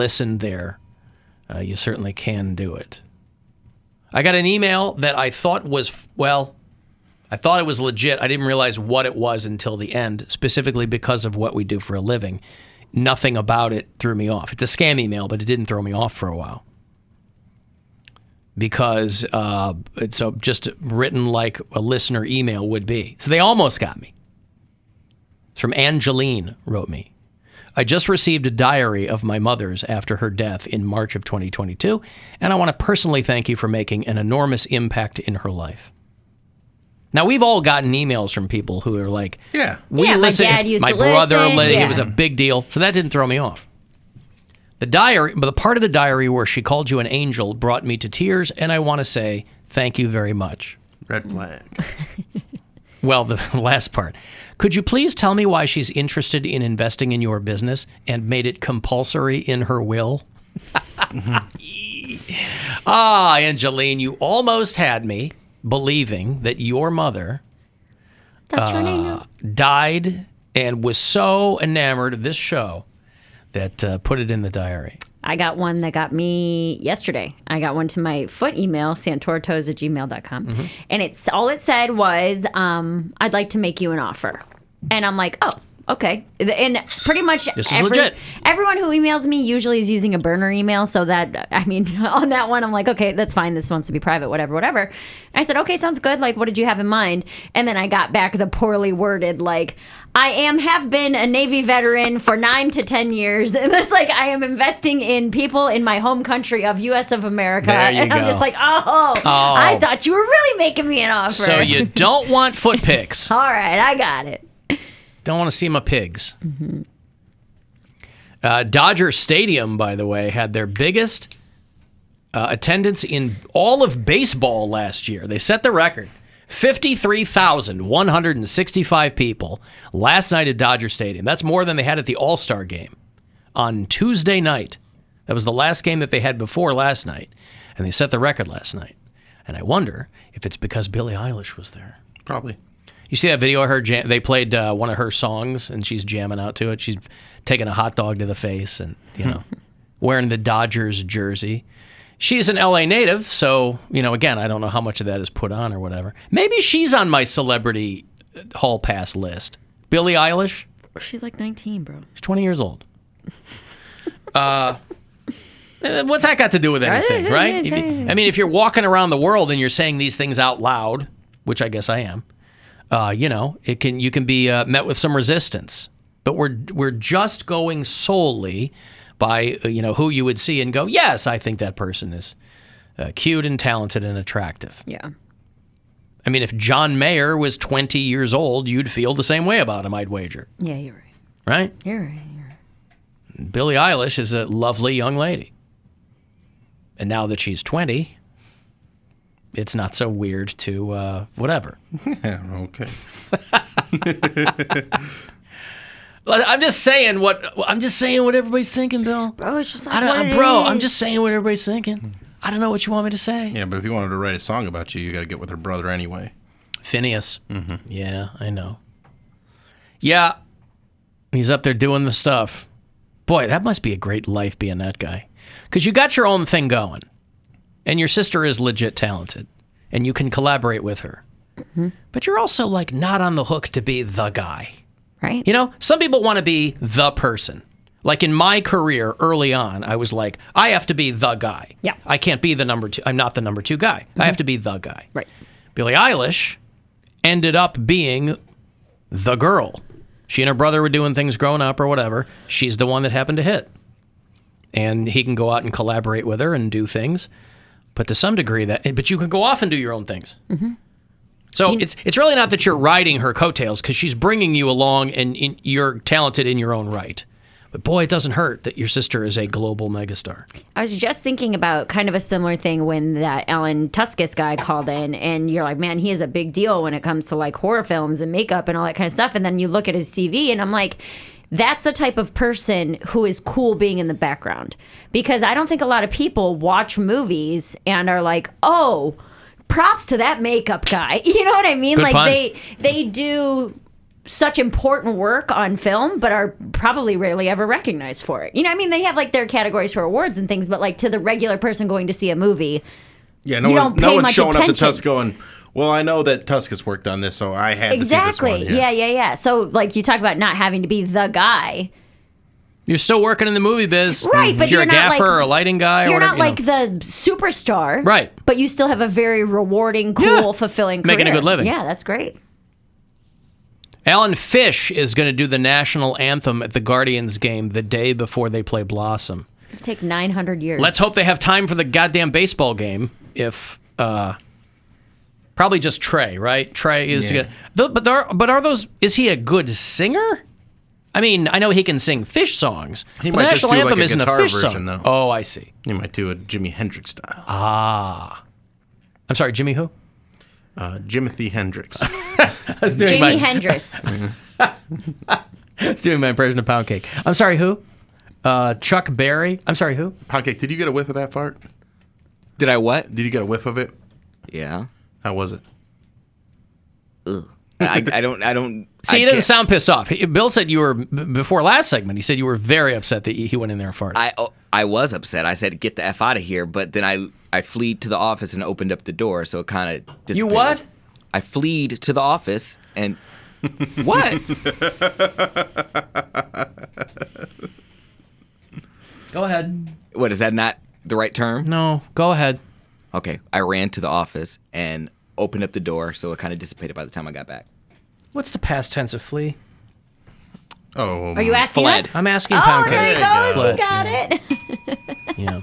listened there, you certainly can do it. I got an email that I thought was, I thought it was legit. I didn't realize what it was until the end, specifically because of what we do for a living. Nothing about it threw me off. It's a scam email, but it didn't throw me off for a while. Because it's just written like a listener email would be. So they almost got me. It's from Angeline, wrote me. I just received a diary of my mother's after her death in March of 2022, and I want to personally thank you for making an enormous impact in her life. Now, we've all gotten emails from people who are like, yeah, my dad used to listen. It was a big deal. So that didn't throw me off. The diary, but the part of the diary where she called you an angel brought me to tears, and I want to say thank you very much. Red flag. Well, the last part. Could you please tell me why she's interested in investing in your business and made it compulsory in her will? Angeline, you almost had me believing that your mother died and was so enamored of this show that put it in the diary. I got one that got me yesterday. I got one to my foot email, santoratoes@gmail.com. Mm-hmm. And all it said was, I'd like to make you an offer. And I'm like, oh, okay. And pretty much everyone who emails me usually is using a burner email. So that, I mean, on that one, I'm like, okay, that's fine. This wants to be private, whatever. And I said, okay, sounds good. Like, what did you have in mind? And then I got back the poorly worded, like, I have been a Navy veteran for 9 to 10 years. And it's like, I am investing in people in my home country of U.S. of America. There you and I'm go. just like, I thought you were really making me an offer. So you don't want foot pics. All right, I got it. Don't want to see my pigs. Mm-hmm. Dodger Stadium, by the way, had their biggest attendance in all of baseball last year. They set the record. 53,165 people last night at Dodger Stadium. That's more than they had at the All-Star game on Tuesday night. That was the last game that they had before last night, and they set the record last night. And I wonder if it's because Billie Eilish was there. Probably. You see that video of her? They played one of her songs, and she's jamming out to it. She's taking a hot dog to the face and, wearing the Dodgers jersey. She's an LA native, so, again, I don't know how much of that is put on or whatever. Maybe she's on my celebrity hall pass list. Billie Eilish? She's like 19, bro. She's 20 years old. What's that got to do with anything, right? I mean, if you're walking around the world and you're saying these things out loud, which I guess I am, you can be met with some resistance. But we're just going solely by who you would see and go, yes, I think that person is cute and talented and attractive. Yeah. I mean, if John Mayer was 20 years old, you'd feel the same way about him, I'd wager. Yeah, you're right. Right? You're right. Billie Eilish is a lovely young lady. And now that she's 20, it's not so weird to whatever. Yeah, okay. I'm just saying what everybody's thinking, Bill. Bro, it's just like I'm just saying what everybody's thinking. I don't know what you want me to say. Yeah, but if you wanted to write a song about you, you got to get with her brother anyway. Phineas. Mm-hmm. Yeah, I know. Yeah, he's up there doing the stuff. Boy, that must be a great life being that guy. Because you got your own thing going. And your sister is legit talented. And you can collaborate with her. Mm-hmm. But you're also like not on the hook to be the guy. Right. Some people want to be the person. Like in my career early on, I was like, I have to be the guy. Yeah. I can't be the number two. I'm not the number two guy. Mm-hmm. I have to be the guy. Right. Billie Eilish ended up being the girl. She and her brother were doing things growing up or whatever. She's the one that happened to hit. And he can go out and collaborate with her and do things. But to some degree, but you can go off and do your own things. Mm-hmm. So it's really not that you're riding her coattails because she's bringing you along and you're talented in your own right. But boy, it doesn't hurt that your sister is a global megastar. I was just thinking about kind of a similar thing when that Alan Tuskus guy called in, and you're like, man, he is a big deal when it comes to like horror films and makeup and all that kind of stuff. And then you look at his CV, and I'm like, that's the type of person who is cool being in the background. Because I don't think a lot of people watch movies and are like, oh, props to that makeup guy. You know what I mean? Good like pun. they do such important work on film, but are probably rarely ever recognized for it. You know, I mean, they have like their categories for awards and things, but like to the regular person going to see a movie, Yeah, you don't pay no one's much showing up to attention. Tusk going, well, I know that Tusk has worked on this, so I had to see this one. exactly. Yeah. So like you talk about not having to be the guy. You're still working in the movie biz. Right, but if you're you're a not gaffer like- or a lighting guy or You're whatever. not like the superstar. Right. But you still have a very rewarding, cool, Yeah. fulfilling career. Making a good living. Yeah, that's great. Alan Fish is going to do the national anthem at the Guardians game the day before they play Blossom. It's going to take 900 years. Let's hope they have time for the goddamn baseball game. If probably just Trey, right? Trey is Yeah. good. But are those? Is he a good singer? I mean, I know he can sing Fish songs. He but might the just national do, like, anthem a isn't a guitar Fish version, song. though. Oh, I see. You might do a Jimi Hendrix style. I'm sorry, Jimmy who? Jimothy Hendrix. Jamie Hendricks. Doing my impression of Poundcake. I'm sorry, who? Chuck Berry. I'm sorry, who? Poundcake, did you get a whiff of that fart? Did I what? Did you get a whiff of it? Yeah. How was it? I don't. See, he I didn't can't- sound pissed off. Bill said you were, before last segment, he said you were very upset that he went in there and farted. I was upset. I said, "Get the f out of here!" But then I fleed to the office and opened up the door, so it kind of dissipated. You what? I fleed to the office and what? Go ahead. What is that not the right term? No, go ahead. Okay, I ran to the office and opened up the door, so it kind of dissipated by the time I got back. What's the past tense of flee? Oh, Are you asking Fled. us? I'm asking Oh, Poundcake. there you go. Fled, You got yeah. it. Yeah.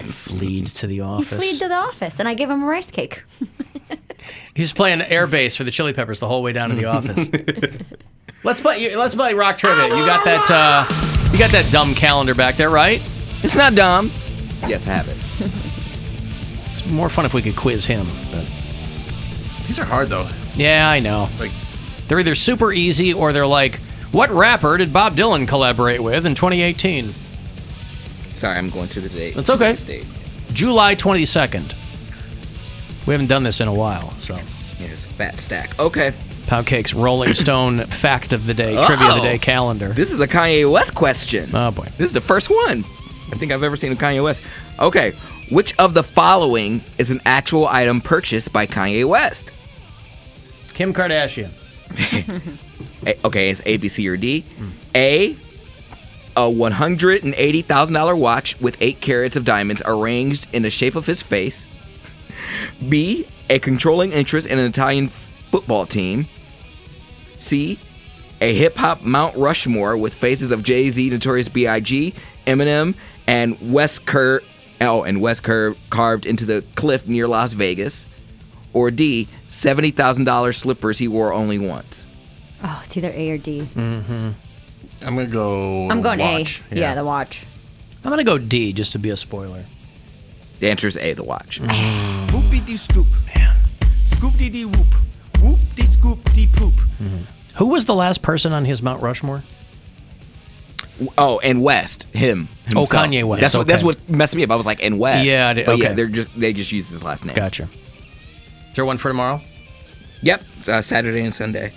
Fleed to the He office. fleed to the office, and I gave him a rice cake. He's playing air bass for the Chili Peppers the whole way down to the office. Let's play rock trivia. You got that dumb calendar back there, right? It's not dumb. Yes, I have it. It's more fun if we could quiz him. But these are hard though. yeah, I know. Like, They're either super easy or they're like, what rapper did Bob Dylan collaborate with in 2018? Sorry, I'm going to the date. That's okay. To the date. July 22nd. We haven't done this in a while, so. Here's a fat stack. Okay. Poundcake's Rolling Stone fact of the day, trivia of the day calendar. This is a Kanye West question. Oh, boy. This is the first one I think I've ever seen of Kanye West. Okay. Which of the following is an actual item purchased by Kanye West? Kim Kardashian. Okay, it's A, B, C, or D. A $180,000 watch with 8 carats of diamonds arranged in the shape of his face. B, a controlling interest in an Italian football team. C, a hip-hop Mount Rushmore with faces of Jay-Z, Notorious B.I.G., Eminem, and Wes Kerr carved into the cliff near Las Vegas. Or D, $70,000 slippers he wore only once. Oh, it's either A or D. I'm gonna go. I'm going watch. A. Yeah, the watch. I'm going to go D just to be a spoiler. The answer is A, the watch. Whoopity scoop. Scoop dee dee whoop. Whoop dee scoop dee poop. Who was the last person on his Mount Rushmore? Oh, and West, him. Oh, himself. Kanye West, That's okay. what messed me up. I was like, and West. Yeah, but yeah, okay. they just used his last name. Gotcha. Is there one for tomorrow? Yep, it's, Saturday and Sunday.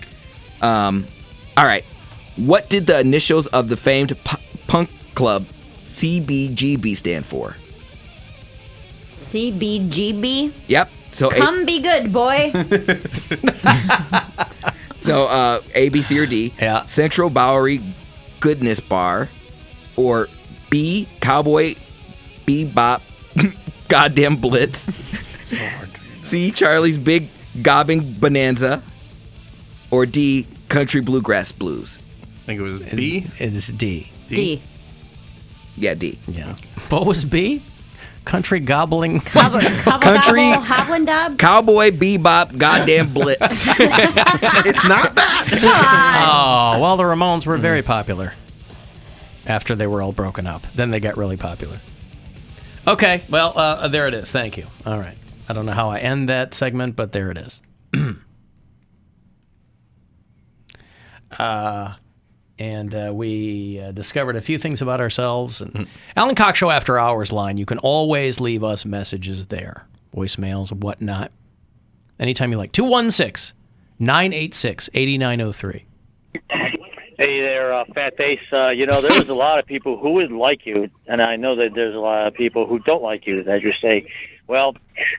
All right. What did the initials of the famed punk club CBGB stand for? CBGB. Yep. So Come be good, boy. A, B, C, or D. Yeah. Central Bowery Goodness Bar, or B, Cowboy Bebop Goddamn Blitz. C, Charlie's Big Gobbing Bonanza, or D, Country Bluegrass Blues. I think it was B. It is D. D. Yeah, D. Yeah. What was B? Country gobbling. Country. Country- Hoblin Dob. Cowboy Bebop Goddamn Blitz. It's not that. Oh, well, the Ramones were very popular after they were all broken up. Then they got really popular. Okay, well, there it is. Thank you. All right. I don't know how I end that segment, but there it is. And we discovered a few things about ourselves. And Alan Cox Show After Hours line, you can always leave us messages there, voicemails, whatnot. Anytime you like. 216 986-8903. Hey there, Fat Face. There's a lot of people who would like you, and I know that there's a lot of people who don't like you, as you say. Well,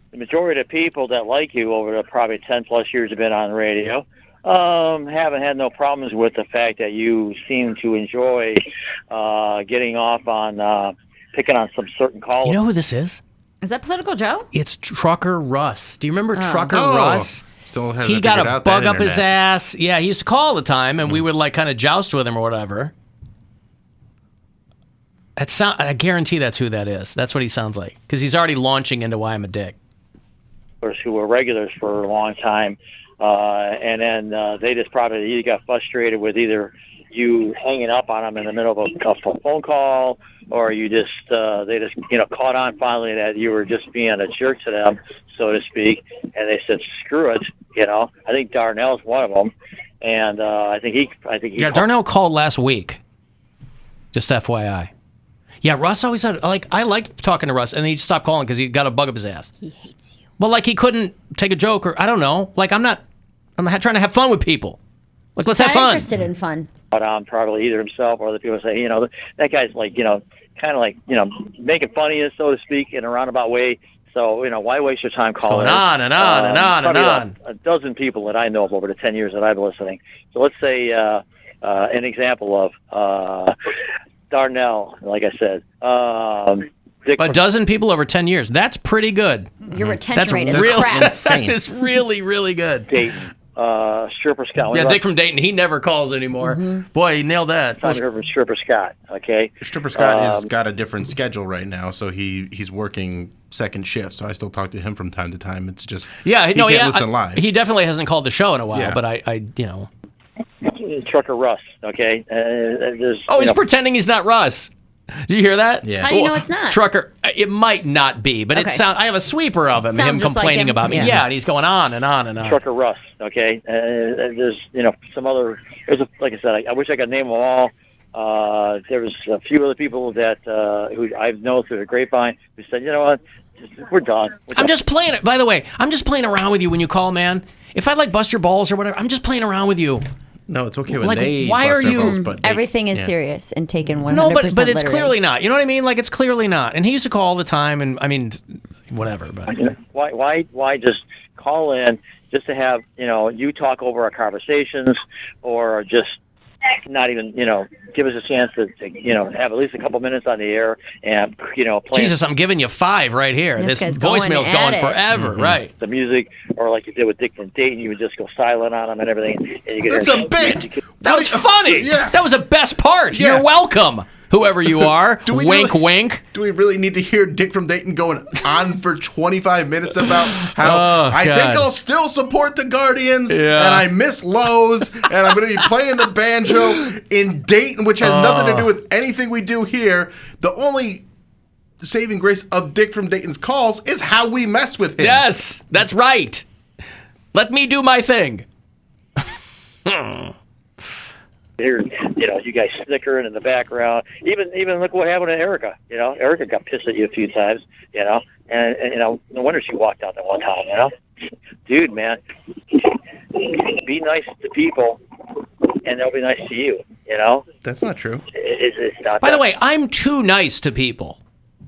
the majority of the people that like you over the probably 10-plus years have been on the radio. Haven't had no problems with the fact that you seem to enjoy getting off on picking on some certain callers. You know who this is? Is that Political Joe? It's Trucker Russ. Do you remember Trucker Russ? Still hasn't He got figured a out bug that up his internet. ass. Yeah, he used to call all the time, and we would like kind of joust with him or whatever. I guarantee that's who that is. That's what he sounds like, because he's already launching into why I'm a dick. Who were regulars for a long time, and then they just probably either got frustrated with either you hanging up on them in the middle of a phone call, or you just they just caught on finally that you were just being a jerk to them, so to speak, and they said screw it. I think Darnell's one of them, and I think he. Yeah, Darnell called last week. Just FYI. Yeah, Russ always had I liked talking to Russ, and then he stopped calling because he got a bug up his ass. He hates you. Well, he couldn't take a joke, or I don't know. I'm not trying to have fun with people. Let's have Not fun. interested in fun. But probably either himself or other people say, that guy's kind of making funny, so to speak, in a roundabout way. So, why waste your time calling? Going on and on and on and on. A dozen people that I know of over the 10 years that I've been listening. So let's say an example of Darnell, like I said. A dozen people over 10 years. That's pretty good. Your retention That's rate is really crap. insane. That is really, really good. Dayton, Stripper Scott. Yeah, Dick from Dayton. He never calls anymore. Boy, he nailed that. I heard from Stripper Scott. Okay. Stripper Scott has got a different schedule right now, so he's working second shift. So I still talk to him from time to time. It's just he can't listen live. He definitely hasn't called the show in a while. Yeah. But I. Trucker Russ. Okay. He's pretending he's not Russ. Do you hear that? Yeah. How do you know it's not? Trucker. It might not be, but Okay. I have a sweeper of him. Sounds Him just like complaining him. about me. Yeah. Yeah, and he's going on and on and on. Trucker Russ, okay? There's, some other, like I said, I wish I could name them all. There was a few other people that who I've known through the grapevine who said, you know what, we're done. I'm just playing it. By the way, I'm just playing around with you when you call, man. If I bust your balls or whatever, I'm just playing around with you. No, it's okay when Like, they why bust are their you- balls, but they- Everything is yeah. serious and taken 100% No, but it's literally. clearly not. You know what I mean? It's clearly not. And he used to call all the time, and I mean, whatever. But Why just call in just to have, you talk over our conversations, or just not even, give us a chance to have at least a couple minutes on the air and, play Jesus, I'm giving you 5 right here. This This guy's going voicemail's at going it. forever, right? the music, or like you did with Dick from Dayton, you would just go silent on them and everything. And you That's a bit. That was funny. Yeah. That was the best part. Yeah. You're welcome, whoever you are. we Wink, really- wink. Do we really need to hear Dick from Dayton going on for 25 minutes about how I God. think I'll still support the Guardians, Yeah. and I miss Lowe's, and I'm going to be playing the banjo in Dayton, which has nothing to do with anything we do here. The only saving grace of Dick from Dayton's calls is how we mess with him. Yes, that's right. Let me do my thing. Here, you guys snickering in the background. Even look what happened to Erica. Erica got pissed at you a few times. And no wonder she walked out that one time. Dude, man, be nice to people, and they'll be nice to you. That's not true. It's not. By that. the way, I'm too nice to people,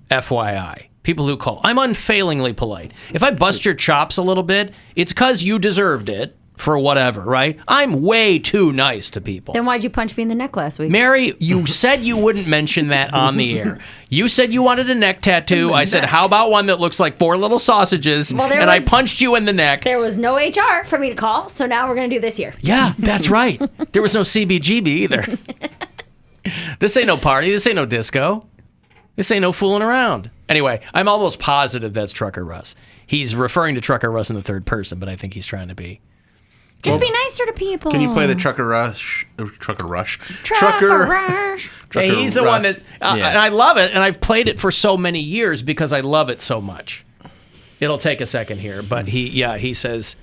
FYI. People who call. I'm unfailingly polite. If I bust your chops a little bit, it's because you deserved it for whatever, right? I'm way too nice to people. Then why'd you punch me in the neck last week? Mary, you said you wouldn't mention that on the air. You said you wanted a neck tattoo. I said, how about one that looks like 4 little sausages? Well, there and I was- punched you in the neck. There was no HR for me to call, so now we're going to do this here. Yeah, that's right. There was no CBGB either. This ain't no party. This ain't no disco. This ain't no fooling around. Anyway, I'm almost positive that's Trucker Russ. He's referring to Trucker Russ in the third person, but I think he's trying to be. Just be nicer to people. Can you play the Trucker Rush? Trucker Rush. Trucker Rush. Trucker Yeah, he's the one Russ. that, and Yeah. I love it, and I've played it for so many years because I love it so much. It'll take a second here, but he says,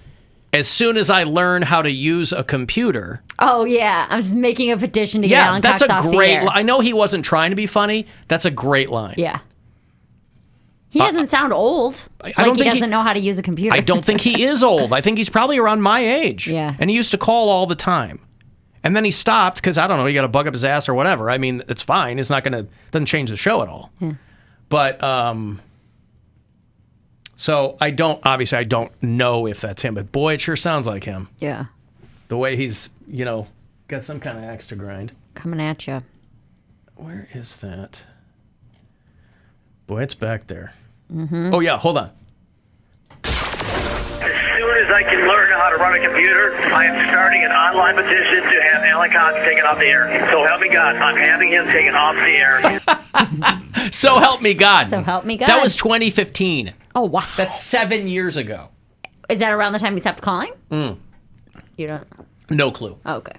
as soon as I learn how to use a computer. Oh, yeah. I was making a petition to get Yeah, Alan that's Cox a off the great. air. I know he wasn't trying to be funny. That's a great line. Yeah. He doesn't sound old. I don't Like he think doesn't know how to use a computer. I don't think he is old. I think he's probably around my age. Yeah. And he used to call all the time. And then he stopped because, I don't know, he got a bug up his ass or whatever. I mean, it's fine. It's not going to, doesn't change the show at all. Yeah. But, so I don't know if that's him, but boy, it sure sounds like him. Yeah. The way he's, got some kind of axe to grind. Coming at you. Where is that? Boy, it's back there. Mm-hmm. Oh, yeah, hold on. As soon as I can learn how to run a computer, I am starting an online petition to have Alan Cox taken off the air. So help me God, I'm having him taken off the air. So help me God. So help me God. That was 2015. Oh, wow. That's 7 years ago. Is that around the time he stopped calling? You don't... No clue. Oh, okay.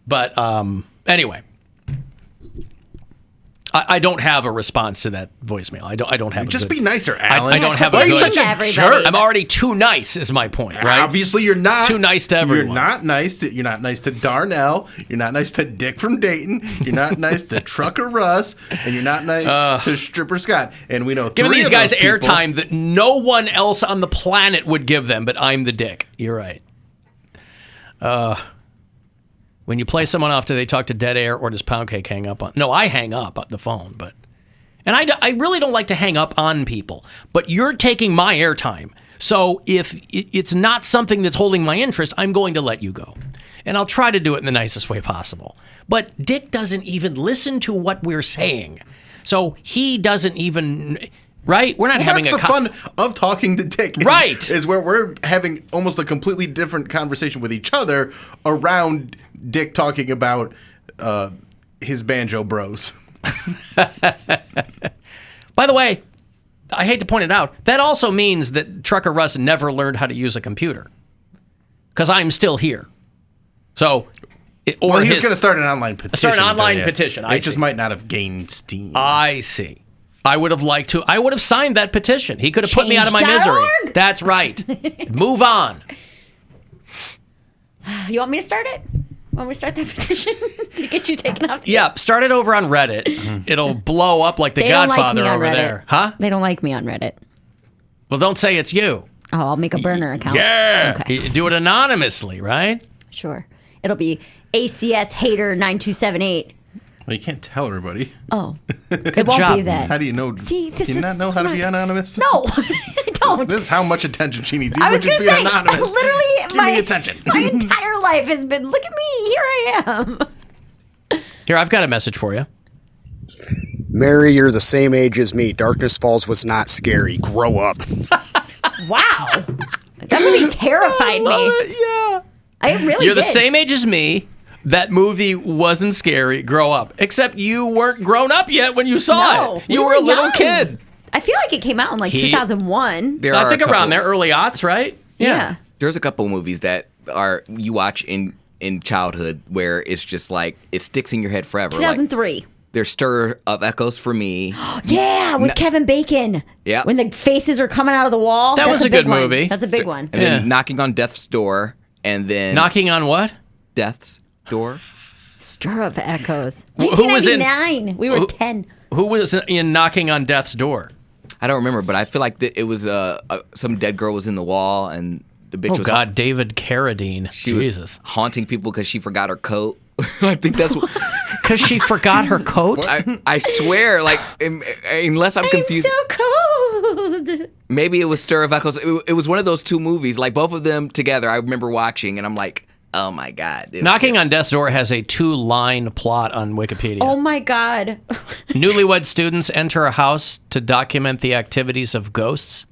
But anyway, I don't have a response to that voicemail. I don't have. Just a good, be nicer, Alan. I don't have Why a are you good. such a Everybody. jerk? I'm already too nice. Is my point, right? Obviously, you're not Too nice to everyone. You're not nice. You're not nice to Darnell. You're not nice to Dick from Dayton. You're not nice to Trucker Russ, and you're not nice to Stripper Scott. And we know Giving three these of guys those people- airtime that no one else on the planet would give them, but I'm the dick. You're right. When you play someone off, do they talk to dead air or does Poundcake hang up on? No, I hang up on the phone, but. And I really don't like to hang up on people, but you're taking my airtime. So if it's not something that's holding my interest, I'm going to let you go. And I'll try to do it in the nicest way possible. But Dick doesn't even listen to what we're saying. So he doesn't even, right? We're not having that's a the fun of talking to Dick. Right. Is where we're having almost a completely different conversation with each other around Dick talking about his banjo bros. By the way, I hate to point it out, that also means that Trucker Russ never learned how to use a computer. Because I'm still here. So, He was going to start an online petition. Start an online petition. It just might not have gained steam. I see. I would have signed that petition. He could have put me out of my misery. Change.org? That's right. Move on. You want me to start it? Want me to start that petition to get you taken off? Yeah, start it over on Reddit. It'll blow up like the They don't like Godfather me on over Reddit. there. Huh? They don't like me on Reddit. Well, don't say it's you. Oh, I'll make a burner account. Yeah. Okay. You do it anonymously, right? Sure. It'll be ACS Hater 9278. Well, you can't tell everybody. Oh, it won't job. be that. How do you know? See, this do you is not know how to be anonymous? No, I don't. This is how much attention she needs. I was going going to to say, anonymous. literally, Give me attention. My entire life has been, look at me, here I am. Here, I've got a message for you. Mary, you're the same age as me. Darkness Falls was not scary. Grow up. Wow. That movie terrified me. Yeah. I really You're the did. same age as me. That movie wasn't scary. Grow up. Except you weren't grown up yet when you saw No, it. we You were were a little young. kid. I feel like it came out in like 2001. I think around there, early aughts, right? Yeah. There's a couple movies that are you watch in childhood where it's just like it sticks in your head forever. 2003. Like, there's Stir of Echoes for me. Yeah, with Kevin Bacon. Yeah. When the faces are coming out of the wall. That That's was a big good one. movie. That's a big one. And then Knocking on Death's Door, and then Knocking on what? Death's Door. Stir of Echoes. Who was in- 1999. We were 10. Who was in Knocking on Death's Door? I don't remember, but I feel like it was some dead girl was in the wall, and the bitch Oh, was God, David Carradine. she Jesus. was haunting people because she forgot her coat. I think that's what. Because she forgot her coat? I swear, like, unless I'm confused. I'm so cold. Maybe it was Stir of Echoes. It was one of those two movies, like both of them together. I remember watching, and I'm like, oh my God. Knocking on Death's Door has a 2-line plot on Wikipedia. Oh my God. Newlywed students enter a house to document the activities of ghosts.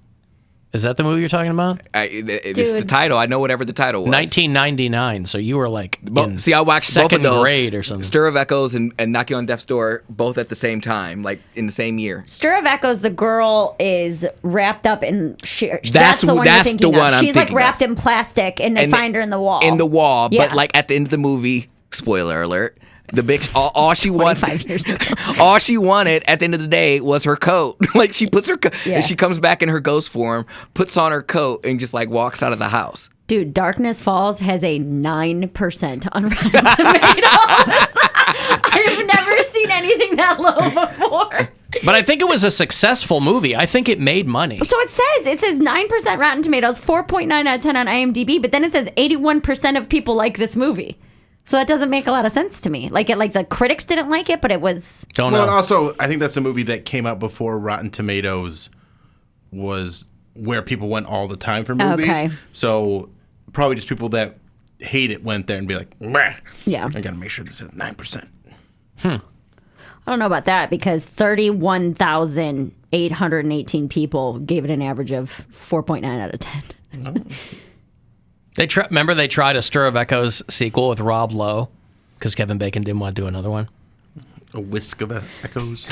Is that the movie you're talking about? It's the title. I know whatever the title was. 1999. So you were like in See, I watched second both of those. grade or something. Stir of Echoes and Knocking on Death's Door, both at the same time, like in the same year. Stir of Echoes, the girl is wrapped up in... that's That's the one the you're thinking one of. I'm She's like thinking wrapped of. in plastic and they find her in the wall. In the wall, Yeah. but like at the end of the movie, spoiler alert, the bitch, all she wanted, 25 years ago. all she wanted at the end of the day was her coat. Like she puts her, Yeah. and she comes back in her ghost form, puts on her coat, and just like walks out of the house. Dude, Darkness Falls has a 9% on Rotten Tomatoes. I've never seen anything that low before. But I think it was a successful movie. I think it made money. So it says 9% Rotten Tomatoes, 4.9 out of 10 on IMDb, but then it says 81% of people like this movie. So that doesn't make a lot of sense to me. Like the critics didn't like it, but it was. Don't know. And also, I think that's a movie that came out before Rotten Tomatoes was where people went all the time for movies. Okay. So probably just people that hate it went there and be like, bah, Yeah. I gotta make sure this is 9%. I don't know about that because 31,818 people gave it an average of 4.9 out of 10. Remember they tried a Stir of Echoes sequel with Rob Lowe because Kevin Bacon didn't want to do another one. A whisk of echoes.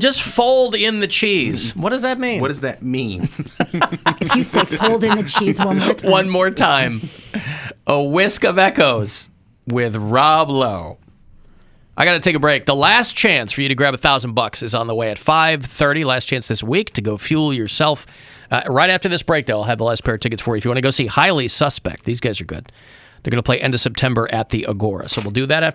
Just fold in the cheese. What does that mean? What does that mean? If you say fold in the cheese one more time. One more time. A Whisk of Echoes with Rob Lowe. I got to take a break. The last chance for you to grab $1,000 is on the way at 5:30. Last chance this week to go fuel yourself. Right after this break, though, I'll have the last pair of tickets for you. If you want to go see Highly Suspect, these guys are good. They're going to play end of September at the Agora. So we'll do that after.